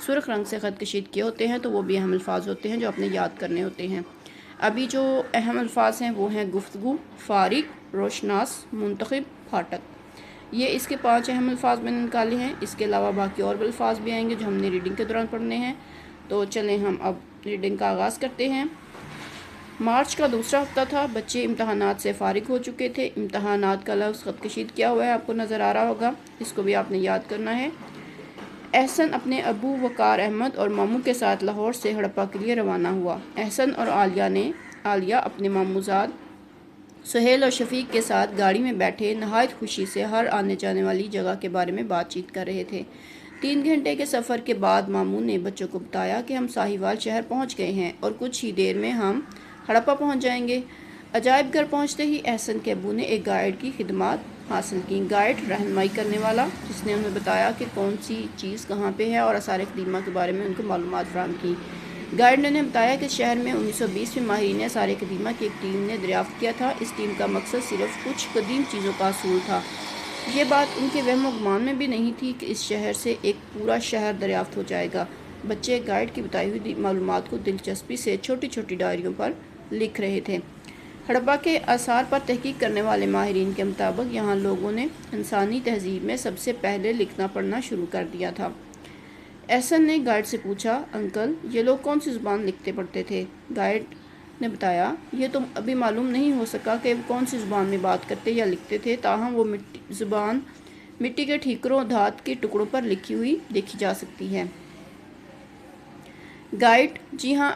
سرخ رنگ سے خط کشید کیے ہوتے ہیں تو وہ بھی اہم الفاظ ہوتے ہیں جو آپ نے یاد کرنے ہوتے ہیں۔ ابھی جو اہم الفاظ ہیں وہ ہیں گفتگو، فارغ، روشناس، منتخب، پھاٹک۔ یہ اس کے 5 اہم الفاظ میں نے نکالے ہیں۔ اس کے علاوہ باقی اور بھی الفاظ بھی آئیں گے جو ہم نے ریڈنگ کے دوران پڑھنے ہیں۔ تو چلیں ہم اب ریڈنگ کا آغاز کرتے ہیں۔ مارچ کا دوسرا ہفتہ تھا، بچے امتحانات سے فارغ ہو چکے تھے۔ امتحانات کا لفظ خط کشید کیا ہوا ہے، آپ کو نظر آ رہا ہوگا، اس کو بھی آپ نے یاد کرنا ہے۔ احسن اپنے ابو وقار احمد اور ماموں کے ساتھ لاہور سے ہڑپا کے لیے روانہ ہوا۔ احسن اور عالیہ اپنے ماموزاد سہیل اور شفیق کے ساتھ گاڑی میں بیٹھے نہایت خوشی سے ہر آنے جانے والی جگہ کے بارے میں بات چیت کر رہے تھے۔ 3 گھنٹے کے سفر کے بعد ماموں نے بچوں کو بتایا کہ ہم ساہیوال شہر پہنچ گئے ہیں اور کچھ ہی دیر میں ہم ہڑپا پہنچ جائیں گے۔ عجائب گھر پہنچتے ہی احسن کے ابو نے ایک گائیڈ کی خدمات حاصل کی۔ گائیڈ رہنمائی کرنے والا جس نے انہیں بتایا کہ کون سی چیز کہاں پہ ہے اور آثار قدیمہ کے بارے میں ان کو معلومات فراہم کی۔ گائیڈ نے انہیں بتایا کہ شہر میں 1920 میں ماہرین آثار قدیمہ کی ایک ٹیم نے دریافت کیا تھا۔ اس ٹیم کا مقصد صرف کچھ قدیم چیزوں کا حصول تھا۔ یہ بات ان کے وہم و گمان میں بھی نہیں تھی کہ اس شہر سے ایک پورا شہر دریافت ہو جائے گا۔ بچے گائیڈ کی بتائی ہوئی معلومات کو دلچسپی سے چھوٹی چھوٹی ڈائریوں پر لکھ رہے تھے۔ ہڑپا کے آثار پر تحقیق کرنے والے ماہرین کے مطابق یہاں لوگوں نے انسانی تہذیب میں سب سے پہلے لکھنا پڑھنا شروع کر دیا تھا۔ احسن نے گائیڈ سے پوچھا، انکل یہ لوگ کون سی زبان لکھتے پڑھتے تھے؟ گائیڈ نے بتایا، یہ تو ابھی معلوم نہیں ہو سکا کہ وہ کون سی زبان میں بات کرتے یا لکھتے تھے، تاہم وہ زبان مٹی کے ٹھیکروں دھات کے ٹکڑوں پر لکھی ہوئی دیکھی جا سکتی ہے۔ گائیڈ: جی ہاں،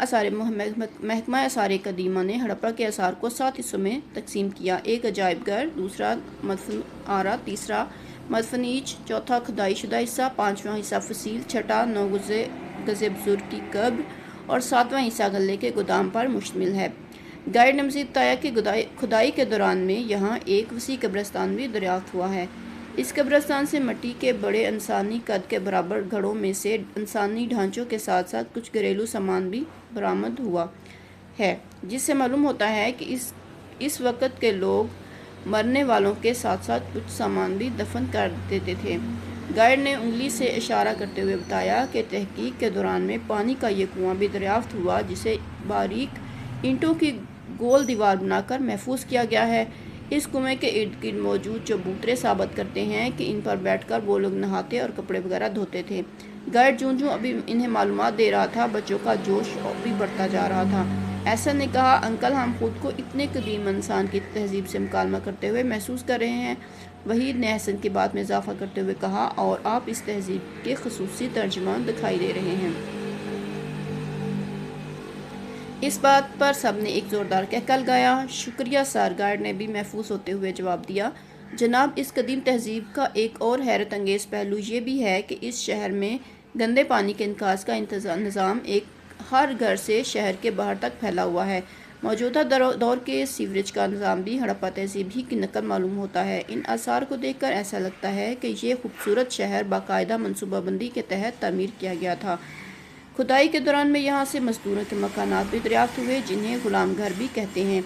محکمہ آثار قدیمہ نے ہڑپا کے آثار کو 7 حصوں میں تقسیم کیا: ایک عجائب گھر، دوسرا مدفن آرا، تیسرا مدفنیج، چوتھا کھدائی شدہ حصہ، 5واں حصہ فسیل، چھٹا 9 گز بزرگ کی قبر اور 7واں حصہ غلے کے گودام پر مشتمل ہے۔ گائیڈ نے مزید بتایا کہ کھدائی کے دوران میں یہاں ایک وسیع قبرستان بھی دریافت ہوا ہے۔ اس قبرستان سے مٹی کے بڑے انسانی قد کے برابر گھڑوں میں سے انسانی ڈھانچوں کے ساتھ ساتھ کچھ گھریلو سامان بھی برآمد ہوا ہے، جس سے معلوم ہوتا ہے کہ اس وقت کے لوگ مرنے والوں کے ساتھ ساتھ کچھ سامان بھی دفن کر دیتے تھے۔ گائیڈ نے انگلی سے اشارہ کرتے ہوئے بتایا کہ تحقیق کے دوران میں پانی کا یہ کنواں بھی دریافت ہوا جسے باریک اینٹوں کی گول دیوار بنا کر محفوظ کیا گیا ہے۔ اس کنویں کے ارد گرد موجود چبوترے ثابت کرتے ہیں کہ ان پر بیٹھ کر وہ لوگ نہاتے اور کپڑے وغیرہ دھوتے تھے۔ گائیڈ جوں ابھی انہیں معلومات دے رہا تھا، بچوں کا جوش بھی بڑھتا جا رہا تھا۔ احسن نے کہا، انکل ہم خود کو اتنے قدیم انسان کی تہذیب سے مکالمہ کرتے ہوئے محسوس کر رہے ہیں۔ وحید نے احسن کی بات میں اضافہ کرتے ہوئے کہا، اور آپ اس تہذیب کے خصوصی ترجمان دکھائی دے رہے ہیں۔ اس بات پر سب نے ایک زوردار کہکہ لگایا۔ شکریہ سر، گائیڈ نے بھی محفوظ ہوتے ہوئے جواب دیا۔ جناب، اس قدیم تہذیب کا ایک اور حیرت انگیز پہلو یہ بھی ہے کہ اس شہر میں گندے پانی کے نکاس کا نظام ہر گھر سے شہر کے باہر تک پھیلا ہوا ہے۔ موجودہ دور کے سیوریج کا نظام بھی ہڑپا تہذیب ہی کی نقل معلوم ہوتا ہے۔ ان آثار کو دیکھ کر ایسا لگتا ہے کہ یہ خوبصورت شہر باقاعدہ منصوبہ بندی کے تحت تعمیر کیا گیا تھا۔ کھدائی کے دوران میں یہاں سے مزدوروں کے مکانات بھی دریافت ہوئے جنہیں غلام گھر بھی کہتے ہیں۔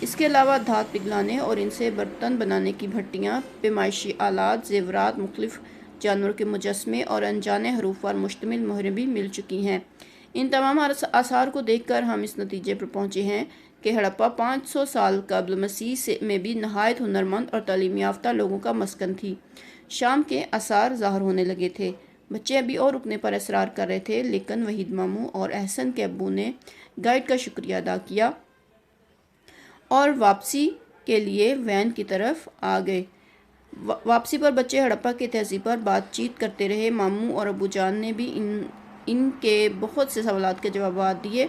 اس کے علاوہ دھات پگھلانے اور ان سے برتن بنانے کی بھٹیاں، پیمائشی آلات، زیورات، مختلف جانوروں کے مجسمے اور انجانے حروف پر مشتمل مہریں بھی مل چکی ہیں۔ ان تمام آثار کو دیکھ کر ہم اس نتیجے پر پہنچے ہیں کہ ہڑپا 500 سال قبل مسیح میں بھی نہایت ہنرمند اور تعلیم یافتہ لوگوں کا مسکن تھی۔ شام کے آثار ظاہر ہونے لگے تھے۔ بچے ابھی اور رکنے پر اصرار کر رہے تھے، لیکن وحید ماموں اور احسن کے ابو نے گائیڈ کا شکریہ ادا کیا اور واپسی کے لیے وین کی طرف آ گئے۔ واپسی پر بچے ہڑپا کی تہذیب پر بات چیت کرتے رہے۔ ماموں اور ابو جان نے بھی ان کے بہت سے سوالات کے جوابات دیے۔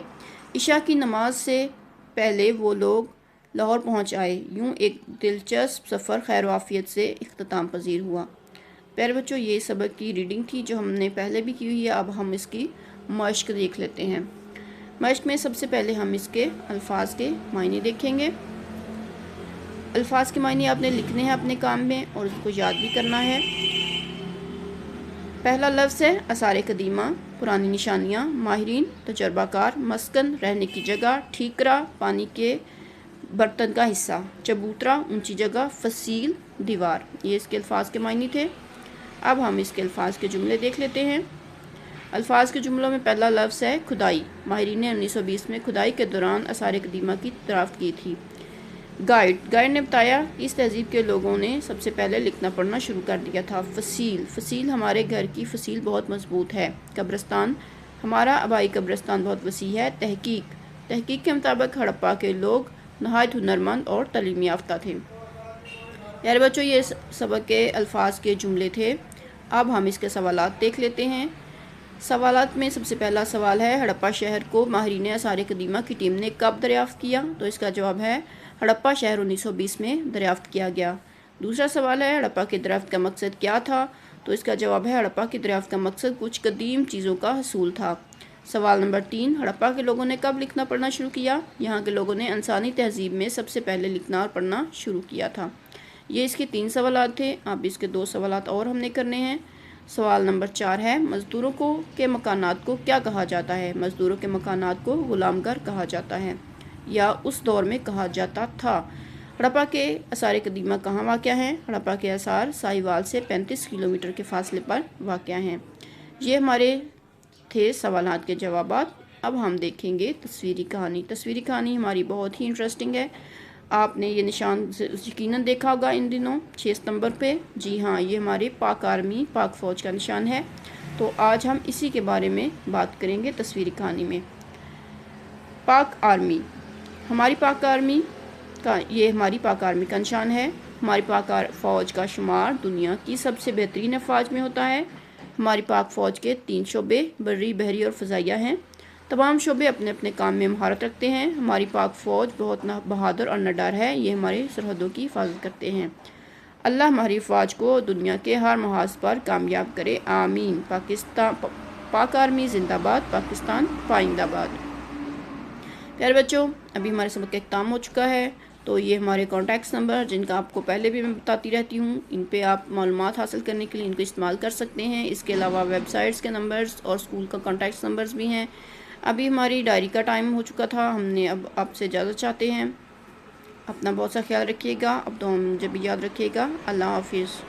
عشاء کی نماز سے پہلے وہ لوگ لاہور پہنچ آئے۔ یوں ایک دلچسپ سفر خیر و عافیت سے اختتام پذیر ہوا۔ پیارے بچوں، یہ سبق کی ریڈنگ تھی جو ہم نے پہلے بھی کی ہوئی ہے۔ اب ہم اس کی مشق دیکھ لیتے ہیں۔ مشق میں سب سے پہلے ہم اس کے الفاظ کے معنی دیکھیں گے۔ الفاظ کے معنی آپ نے لکھنے ہیں اپنے کام میں اور اس کو یاد بھی کرنا ہے۔ پہلا لفظ ہے آثار قدیمہ، پرانی نشانیاں، ماہرین، تجربہ کار، مسکن، رہنے کی جگہ، ٹھیکرا، پانی کے برتن کا حصہ، چبوترا، اونچی جگہ، فصیل، دیوار۔ یہ اس کے الفاظ کے معنی تھے۔ اب ہم اس کے الفاظ کے جملے دیکھ لیتے ہیں۔ الفاظ کے جملوں میں پہلا لفظ ہے کھدائی۔ ماہرین نے 1920 میں کھدائی کے دوران آثار قدیمہ کی دریافت کی تھی۔ گائیڈ نے بتایا اس تہذیب کے لوگوں نے سب سے پہلے لکھنا پڑھنا شروع کر دیا تھا۔ فصیل ہمارے گھر کی فصیل بہت مضبوط ہے۔ قبرستان ہمارا آبائی قبرستان بہت وسیع ہے۔ تحقیق کے مطابق ہڑپا کے لوگ نہایت ہنرمند اور تعلیم یافتہ تھے۔ پیارے بچوں، یہ سبق کے الفاظ کے جملے تھے۔ اب ہم اس کے سوالات دیکھ لیتے ہیں۔ سوالات میں سب سے پہلا سوال ہے ہڑپا شہر کو ماہرین آثار قدیمہ کی ٹیم نے کب دریافت کیا؟ تو اس کا جواب ہے ہڑپا شہر 1920 میں دریافت کیا گیا۔ دوسرا سوال ہے ہڑپا کی دریافت کا مقصد کیا تھا؟ تو اس کا جواب ہے ہڑپا کی دریافت کا مقصد کچھ قدیم چیزوں کا حصول تھا۔ سوال نمبر 3، ہڑپا کے لوگوں نے کب لکھنا پڑھنا شروع کیا؟ یہاں کے لوگوں نے انسانی تہذیب میں سب سے پہلے لکھنا اور پڑھنا شروع کیا تھا۔ یہ اس کے 3 سوالات تھے۔ اب اس کے 2 سوالات اور ہم نے کرنے ہیں۔ سوال نمبر 4 ہے مزدوروں کے مکانات کو کیا کہا جاتا ہے؟ مزدوروں کے مکانات کو غلام گھر کہا جاتا ہے یا اس دور میں کہا جاتا تھا۔ ہڑپا کے آثار قدیمہ کہاں واقع ہیں؟ ہڑپا کے آثار سائیوال سے 35 کلومیٹر کے فاصلے پر واقع ہیں۔ یہ ہمارے تھے سوالات کے جوابات۔ اب ہم دیکھیں گے تصویری کہانی۔ تصویری کہانی ہماری بہت ہی انٹرسٹنگ ہے۔ آپ نے یہ نشان یقیناً دیکھا ہوگا ان دنوں 6 ستمبر پہ۔ جی ہاں، یہ ہماری پاک آرمی، پاک فوج کا نشان ہے۔ تو آج ہم اسی کے بارے میں بات کریں گے تصویری کہانی میں۔ پاک آرمی، ہماری پاک آرمی کا نشان ہے۔ ہماری پاک فوج کا شمار دنیا کی سب سے بہترین افواج میں ہوتا ہے۔ ہماری پاک فوج کے 3 شعبے بری، بحری اور فضائیہ ہیں۔ تمام شعبے اپنے اپنے کام میں مہارت رکھتے ہیں۔ ہماری پاک فوج بہت بہادر اور نڈر ہے۔ یہ ہماری سرحدوں کی حفاظت کرتے ہیں۔ اللہ ہماری فوج کو دنیا کے ہر محاذ پر کامیاب کرے، آمین۔ پاک آرمی زندہ باد، پاکستان پائندہ باد۔ پیارے بچوں، ابھی ہمارے سبق کا اختتام ہو چکا ہے۔ تو یہ ہمارے کانٹیکٹس نمبر جن کا آپ کو پہلے بھی میں بتاتی رہتی ہوں، ان پہ آپ معلومات حاصل کرنے کے لیے ان کو استعمال کر سکتے ہیں۔ اس کے علاوہ ویب سائٹس کے نمبرز اور اسکول کا کانٹیکٹس نمبرز بھی ہیں۔ ابھی ہماری ڈائری کا ٹائم ہو چکا تھا، ہم نے اب آپ سے اجازت چاہتے ہیں۔ اپنا بہت سا خیال رکھیے گا، اب تو مجھے بھی یاد رکھیے گا۔ اللہ حافظ۔